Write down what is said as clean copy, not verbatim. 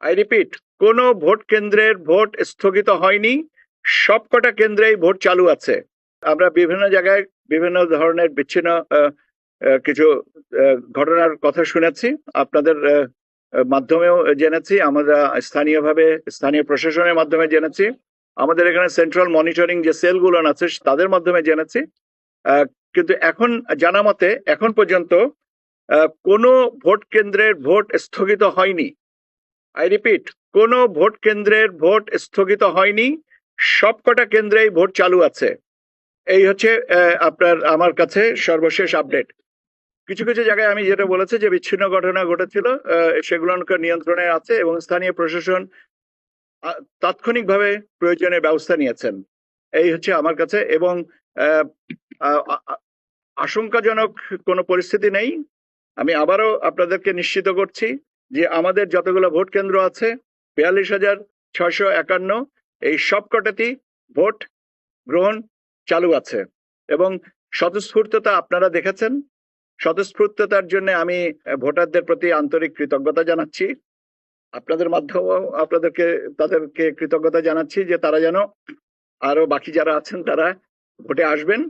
I repeat, কোনো vote কেন্দ্রের vote স্থগিত হয়নি, সবকটা কেন্দ্রেই ভোট চালু আছে। আমরা বিভিন্ন জায়গায় বিভিন্ন ধরনের বিচ্ছিন্ন কিছু ঘটনার কথা শুনেছি, আপনাদের মাধ্যমেও জেনেছি, আমরা স্থানীয়ভাবে স্থানীয় প্রশাসনের মাধ্যমে জেনেছি, আমাদের এখানে সেন্ট্রাল মনিটরিং যে সেলগুলো আছে তাদের মাধ্যমে জেনেছি। কিন্তু এখন জানা মতে এখন পর্যন্ত কোনো ভোট কেন্দ্রের ভোট স্থগিত হয়নি। আই রিপিট, কোনো ভোট কেন্দ্রের ভোট স্থগিত হয়নি, সবকটা কেন্দ্রেই ভোট চালু আছে। এই হচ্ছে আপনার আমার কাছে সর্বশেষ আপডেট। কিছু কিছু জায়গায় আমি যেটা বলেছি যে বিচ্ছিন্ন ঘটনা ঘটেছিল, সেগুলো নিয়ন্ত্রণে আছে এবং স্থানীয় প্রশাসন তাৎক্ষণিকভাবে প্রয়োজনীয় ব্যবস্থা নিয়েছেন। এই হচ্ছে আমার কাছে, এবং আশঙ্কাজনক কোনো পরিস্থিতি নেই। আমি আবারও আপনাদেরকে নিশ্চিত করছি যে আমাদের যতগুলো ভোট কেন্দ্র আছে 42,651, এই সবকটাতেই ভোট গ্রহণ চালু আছে এবং স্বতঃস্ফূর্ততা আপনারা দেখেছেন। স্বতঃস্ফূর্ততার জন্য আমি ভোটারদের প্রতি আন্তরিক কৃতজ্ঞতা জানাচ্ছি। আপনাদের মাধ্যমেও তাদেরকে কৃতজ্ঞতা জানাচ্ছি যে তারা যেন আরো বাকি যারা আছেন তারা ভোটে আসবেন